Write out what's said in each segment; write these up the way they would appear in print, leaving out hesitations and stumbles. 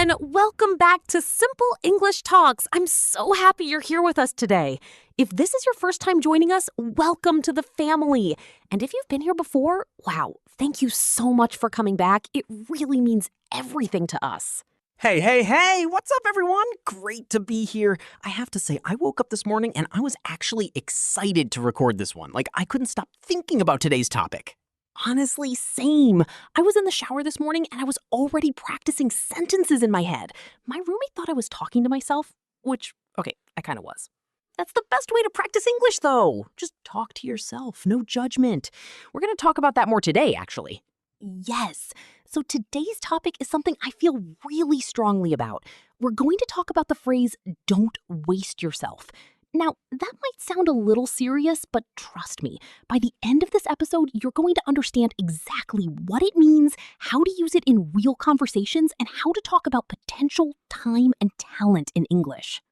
everyone. Welcome back to Simple English Talks. I'm so happy you're here with us today. If this is your first time joining us, welcome to the family. And if you've been here before, wow, thank you so much for coming back. It really means everything to us. Hey, what's up, everyone? Great to be here. I have to say, I woke up this morning and I was actually excited to record this one. I couldn't stop thinking about today's topic. Honestly, same. I was in the shower this morning and I was already practicing sentences in my head. My roommate thought I was talking to myself, which, okay, I kind of was. That's the best way to practice English, though. Just talk to yourself, no judgment. We're going to talk about that more today, actually. Yes. So today's topic is something I feel really strongly about. We're going to talk about the phrase, don't waste yourself. Now, that might sound a little serious, but trust me, by the end of this episode, you're going to understand exactly what it means, how to use it in real conversations, and how to talk about potential, time, and talent in English.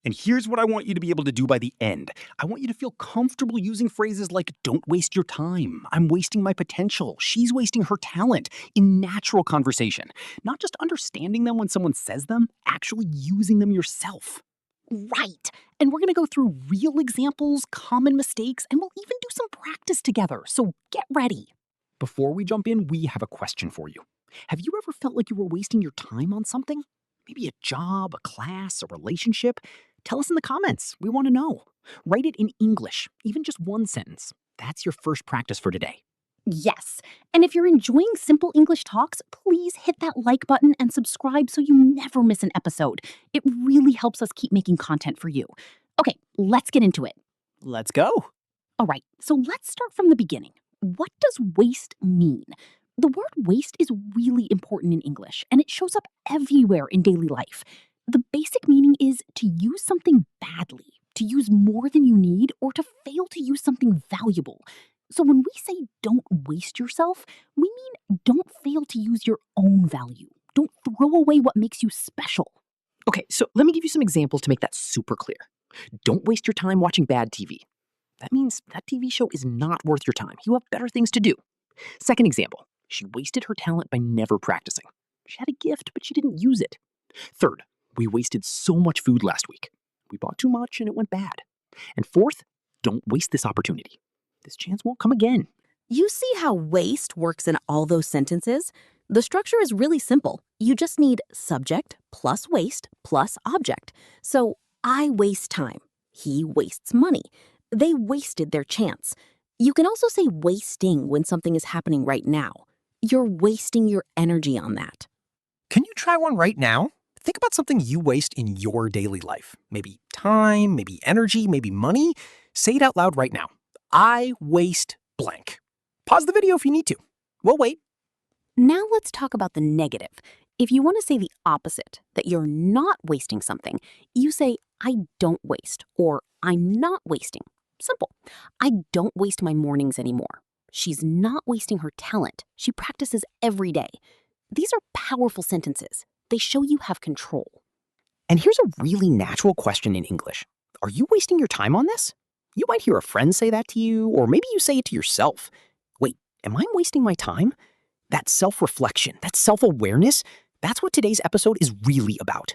And here's what I want you to be able to do by the end. I want you to feel comfortable using phrases like, don't waste your time, I'm wasting my potential, she's wasting her talent, in natural conversation. Not just understanding them when someone says them, actually using them yourself. Right. And we're going to go through real examples, common mistakes, and we'll even do some practice together. So get ready. Before we jump in, we have a question for you. Have you ever felt like you were wasting your time on something? Maybe a job, a class, a relationship? Tell us in the comments. We want to know. Write it in English, even just one sentence. That's your first practice for today. Yes. And if you're enjoying Simple English Talks, please hit that like button and subscribe so you never miss an episode. It really helps us keep making content for you. Okay, let's get into it. Let's go. All right, so let's start from the beginning. What does waste mean? The word waste is really important in English, and it shows up everywhere in daily life. The basic meaning is to use something badly, to use more than you need, or to fail to use something valuable. So when we say don't waste yourself, we mean don't fail to use your own value. Don't throw away what makes you special. Okay, so let me give you some examples to make that super clear. Don't waste your time watching bad TV. That means that TV show is not worth your time. You have better things to do. Second example, she wasted her talent by never practicing. She had a gift, but she didn't use it. Third, we wasted so much food last week. We bought too much and it went bad. And fourth, don't waste this opportunity. This chance won't come again. You see how waste works in all those sentences? The structure is really simple. You just need subject plus waste plus object. So, I waste time. He wastes money. They wasted their chance. You can also say wasting when something is happening right now. You're wasting your energy on that. Can you try one right now? Think about something you waste in your daily life. Maybe time, maybe energy, maybe money. Say it out loud right now. I waste blank. Pause the video if you need to. We'll wait. Now let's talk about the negative. If you want to say the opposite, that you're not wasting something, you say, I don't waste, or I'm not wasting. Simple. I don't waste my mornings anymore. She's not wasting her talent. She practices every day. These are powerful sentences. They show you have control. And here's a really natural question in English. Are you wasting your time on this? You might hear a friend say that to you, or maybe you say it to yourself. Wait, am I wasting my time? That self-reflection, that self-awareness, that's what today's episode is really about.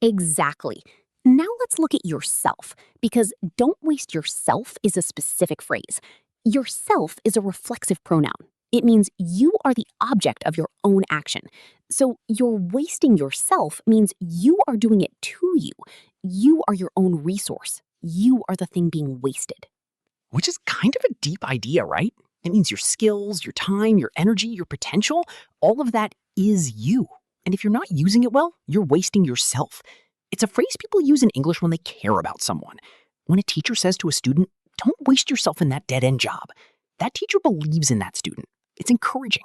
Exactly. Now let's look at yourself, because don't waste yourself is a specific phrase. Yourself is a reflexive pronoun. It means you are the object of your own action. So you're wasting yourself means you are doing it to you. You are your own resource. You are the thing being wasted. Which is kind of a deep idea, right? It means your skills, your time, your energy, your potential, all of that is you. And if you're not using it well, you're wasting yourself. It's a phrase people use in English when they care about someone. When a teacher says to a student, don't waste yourself in that dead-end job, that teacher believes in that student. It's encouraging.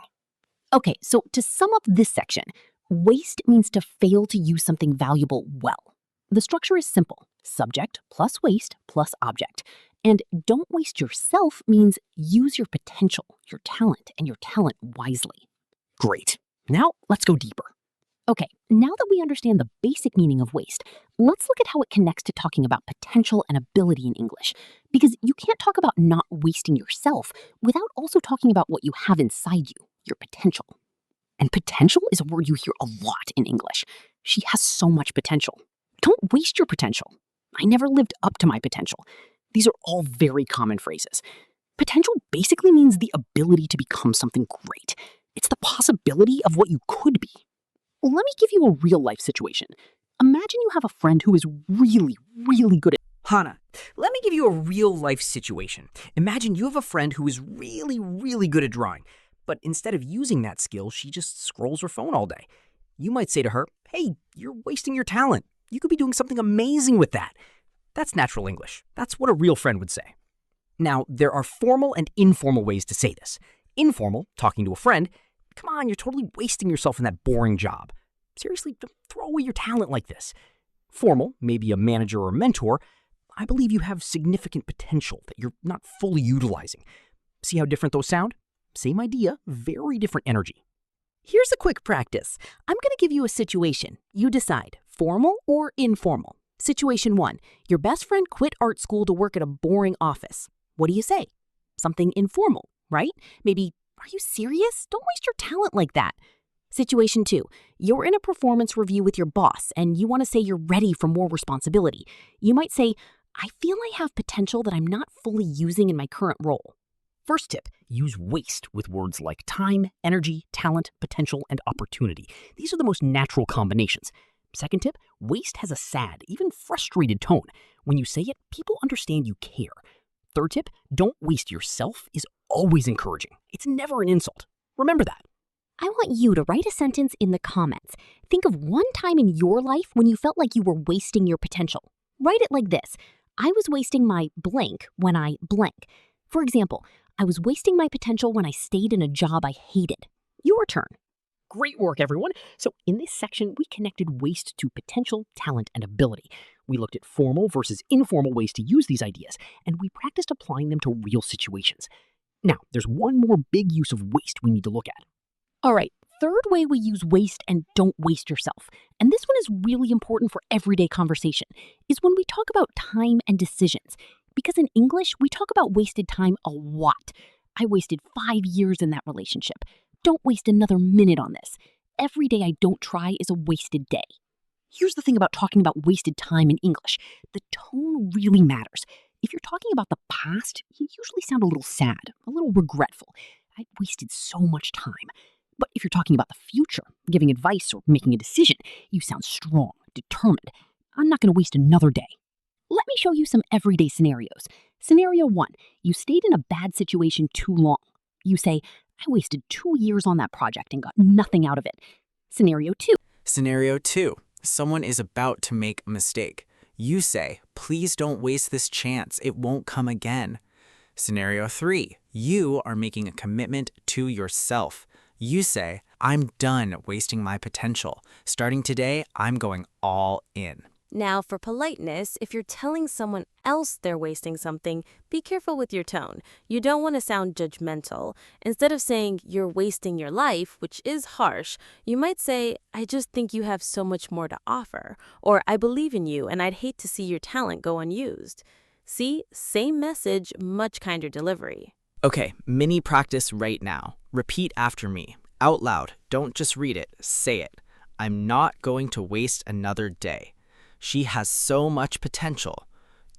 Okay, so to sum up this section, waste means to fail to use something valuable well. The structure is simple. Subject plus waste plus object. And don't waste yourself means use your potential, your talent, and your talent wisely. Great. Now let's go deeper. Okay, now that we understand the basic meaning of waste, let's look at how it connects to talking about potential and ability in English. Because you can't talk about not wasting yourself without also talking about what you have inside you, your potential. And potential is a word you hear a lot in English. She has so much potential. Don't waste your potential. I never lived up to my potential. These are all very common phrases. Potential basically means the ability to become something great. It's the possibility of what you could be. Let me give you a real life situation. Imagine you have a friend who is really, really good at. Hana, let me give you a real-life situation. Imagine you have a friend who is really, really good at drawing, but instead of using that skill, she just scrolls her phone all day. You might say to her, "Hey, you're wasting your talent. You could be doing something amazing with that." That's natural English. That's what a real friend would say. Now, there are formal and informal ways to say this. Informal, talking to a friend, "Come on, you're totally wasting yourself in that boring job. Seriously, don't throw away your talent like this." Formal, maybe a manager or a mentor, "I believe you have significant potential that you're not fully utilizing." See how different those sound? Same idea, very different energy. Here's a quick practice. I'm going to give you a situation. You decide, formal or informal. Situation 1. Your best friend quit art school to work at a boring office. What do you say? Something informal, right? Maybe, "Are you serious? Don't waste your talent like that." Situation 2. You're in a performance review with your boss and you want to say you're ready for more responsibility. You might say, "I feel I have potential that I'm not fully using in my current role." First tip, use waste with words like time, energy, talent, potential, and opportunity. These are the most natural combinations. Second tip, waste has a sad, even frustrated tone. When you say it, people understand you care. Third tip, don't waste yourself is always encouraging. It's never an insult. Remember that. I want you to write a sentence in the comments. Think of one time in your life when you felt like you were wasting your potential. Write it like this: "I was wasting my blank when I blank." For example, "I was wasting my potential when I stayed in a job I hated." Your turn. Great work, everyone. So in this section, we connected waste to potential, talent, and ability. We looked at formal versus informal ways to use these ideas, and we practiced applying them to real situations. Now, there's one more big use of waste we need to look at. All right, third way we use waste and don't waste yourself, and this one is really important for everyday conversation, is when we talk about time and decisions. Because in English, we talk about wasted time a lot. I wasted 5 years in that relationship. Don't waste another minute on this. Every day I don't try is a wasted day. Here's the thing about talking about wasted time in English. The tone really matters. If you're talking about the past, you usually sound a little sad, a little regretful. I wasted so much time. But if you're talking about the future, giving advice or making a decision, you sound strong, determined. I'm not going to waste another day. Let me show you some everyday scenarios. Scenario 1, you stayed in a bad situation too long. You say, "I wasted 2 years on that project and got nothing out of it." Scenario 2. Scenario 2. Someone is about to make a mistake. You say, "Please don't waste this chance. It won't come again." Scenario 3. You are making a commitment to yourself. You say, "I'm done wasting my potential. Starting today, I'm going all in." Now, for politeness, if you're telling someone else they're wasting something, be careful with your tone. You don't want to sound judgmental. Instead of saying you're wasting your life, which is harsh, you might say, "I just think you have so much more to offer," or "I believe in you and I'd hate to see your talent go unused." See, same message, much kinder delivery. Okay, mini practice right now. Repeat after me. Out loud. Don't just read it. Say it. "I'm not going to waste another day. She has so much potential.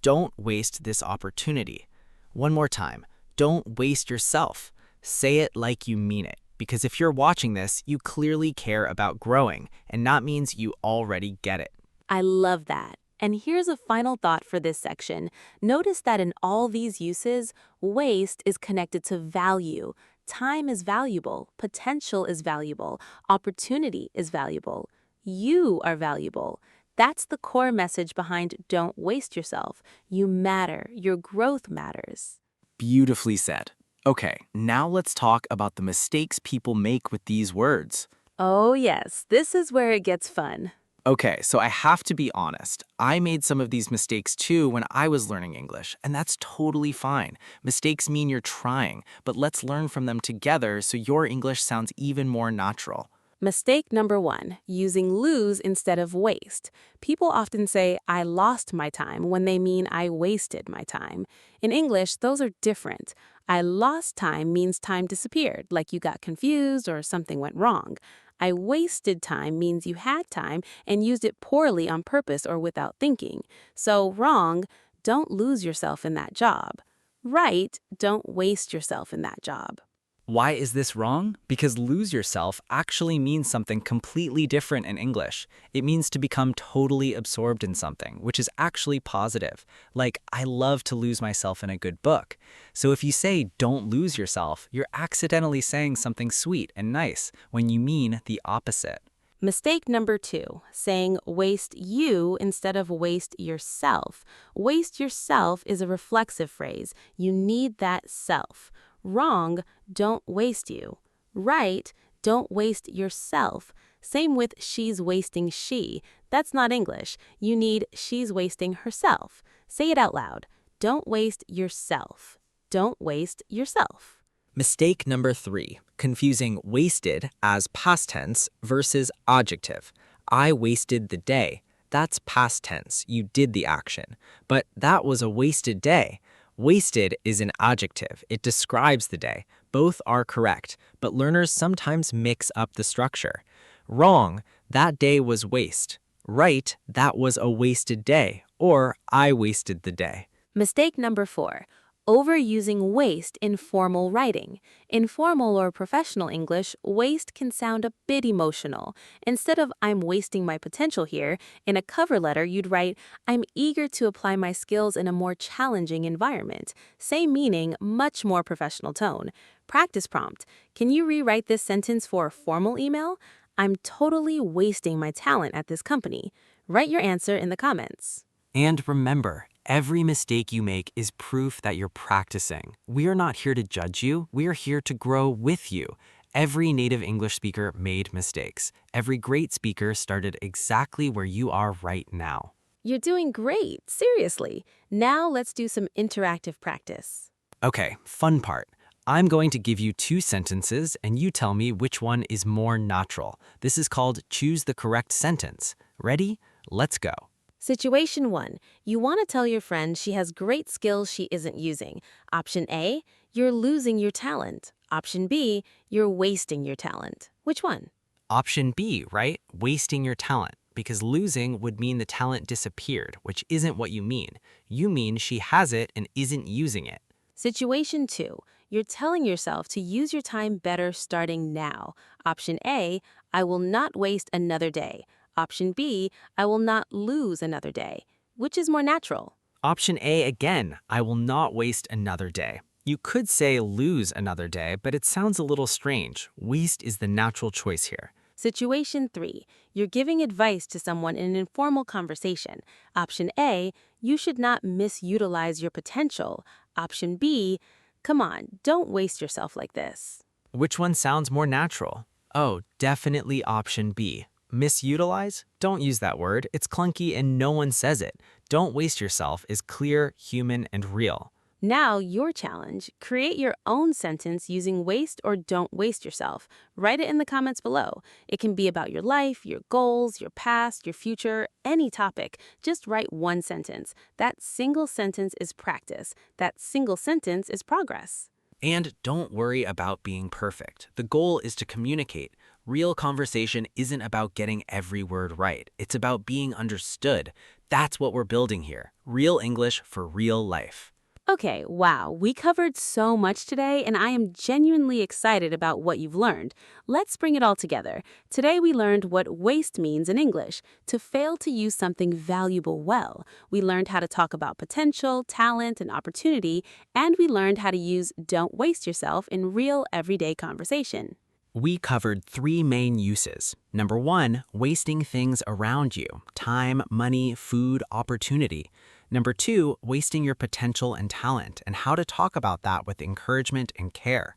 Don't waste this opportunity." One more time. Don't waste yourself. Say it like you mean it. Because if you're watching this, you clearly care about growing, and that means you already get it. I love that. And here's a final thought for this section. Notice that in all these uses, waste is connected to value. Time is valuable, potential is valuable, opportunity is valuable. You are valuable. That's the core message behind "Don't waste yourself." You matter. Your growth matters. Beautifully said. Okay, now let's talk about the mistakes people make with these words. Oh yes, this is where it gets fun. Okay, so I have to be honest. I made some of these mistakes too when I was learning English, and that's totally fine. Mistakes mean you're trying, but let's learn from them together so your English sounds even more natural. Mistake number 1, using lose instead of waste. People often say, I lost my time when they mean I wasted my time. In English, those are different. I lost time means time disappeared, like you got confused or something went wrong. I wasted time means you had time and used it poorly on purpose or without thinking. So wrong, don't lose yourself in that job. Right, don't waste yourself in that job. Why is this wrong? Because lose yourself actually means something completely different in English. It means to become totally absorbed in something, which is actually positive. Like, I love to lose myself in a good book. So if you say don't lose yourself, you're accidentally saying something sweet and nice when you mean the opposite. Mistake number 2, saying waste you instead of waste yourself. Waste yourself is a reflexive phrase. You need that self. Wrong, don't waste you. Right, don't waste yourself. Same with she's wasting she. That's not English. You need she's wasting herself. Say it out loud. Don't waste yourself. Don't waste yourself. Mistake number 3, confusing wasted as past tense versus adjective. I wasted the day. That's past tense. You did the action. But that was a wasted day. Wasted is an adjective. It describes the day. Both are correct, but learners sometimes mix up the structure. Wrong, that day was waste. Right, that was a wasted day, or I wasted the day. Mistake number 4, overusing waste in formal writing. In formal or professional English, waste can sound a bit emotional. Instead of I'm wasting my potential here, in a cover letter you'd write, I'm eager to apply my skills in a more challenging environment. Same meaning, much more professional tone. Practice prompt. Can you rewrite this sentence for a formal email? I'm totally wasting my talent at this company. Write your answer in the comments. And remember, every mistake you make is proof that you're practicing. We are not here to judge you. We are here to grow with you. Every native English speaker made mistakes. Every great speaker started exactly where you are right now. You're doing great, seriously. Now let's do some interactive practice. Okay, fun part. I'm going to give you 2 sentences and you tell me which one is more natural. This is called choose the correct sentence. Ready? Let's go. Situation 1. You want to tell your friend she has great skills she isn't using. Option A, you're losing your talent. Option B, you're wasting your talent. Which one? Option B, right? Wasting your talent. Because losing would mean the talent disappeared, which isn't what you mean. You mean she has it and isn't using it. Situation 2. You're telling yourself to use your time better starting now. Option A, I will not waste another day. Option B, I will not lose another day. Which is more natural? Option A again, I will not waste another day. You could say lose another day, but it sounds a little strange. Waste is the natural choice here. Situation 3. You're giving advice to someone in an informal conversation. Option A, you should not misutilize your potential. Option B, come on, don't waste yourself like this. Which one sounds more natural? Oh, definitely option B. Misutilize? Don't use that word. It's clunky and no one says it. Don't waste yourself is clear, human, and real. Now, your challenge. Create your own sentence using waste or don't waste yourself. Write it in the comments below. It can be about your life, your goals, your past, your future, any topic. Just write one sentence. That single sentence is practice. That single sentence is progress. And don't worry about being perfect. The goal is to communicate. Real conversation isn't about getting every word right. It's about being understood. That's what we're building here. Real English for real life. Okay, wow, we covered so much today, and I am genuinely excited about what you've learned. Let's bring it all together. Today we learned what waste means in English, to fail to use something valuable well. We learned how to talk about potential, talent, and opportunity, and we learned how to use don't waste yourself in real everyday conversation. We covered 3 main uses. Number 1, wasting things around you. Time, money, food, opportunity. Number 2, wasting your potential and talent, and how to talk about that with encouragement and care.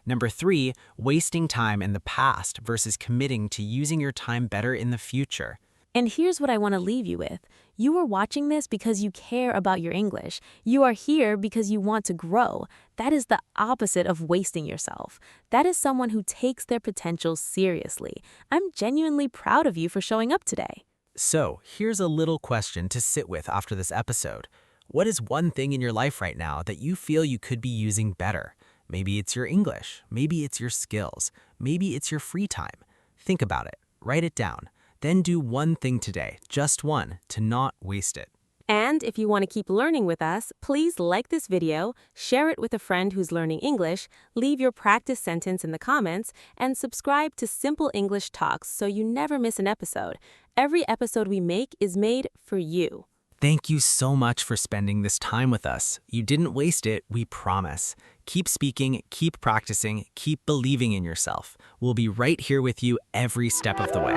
Number 3, wasting time in the past versus committing to using your time better in the future. And here's what I want to leave you with. You are watching this because you care about your English. You are here because you want to grow. That is the opposite of wasting yourself. That is someone who takes their potential seriously. I'm genuinely proud of you for showing up today. So, here's a little question to sit with after this episode. What is one thing in your life right now that you feel you could be using better? Maybe it's your English, maybe it's your skills, maybe it's your free time. Think about it, write it down. Then do one thing today, just one, to not waste it. And if you want to keep learning with us, please like this video, share it with a friend who's learning English, leave your practice sentence in the comments, and subscribe to Simple English Talks so you never miss an episode. Every episode we make is made for you. Thank you so much for spending this time with us. You didn't waste it, we promise. Keep speaking, keep practicing, keep believing in yourself. We'll be right here with you every step of the way.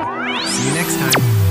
See you next time.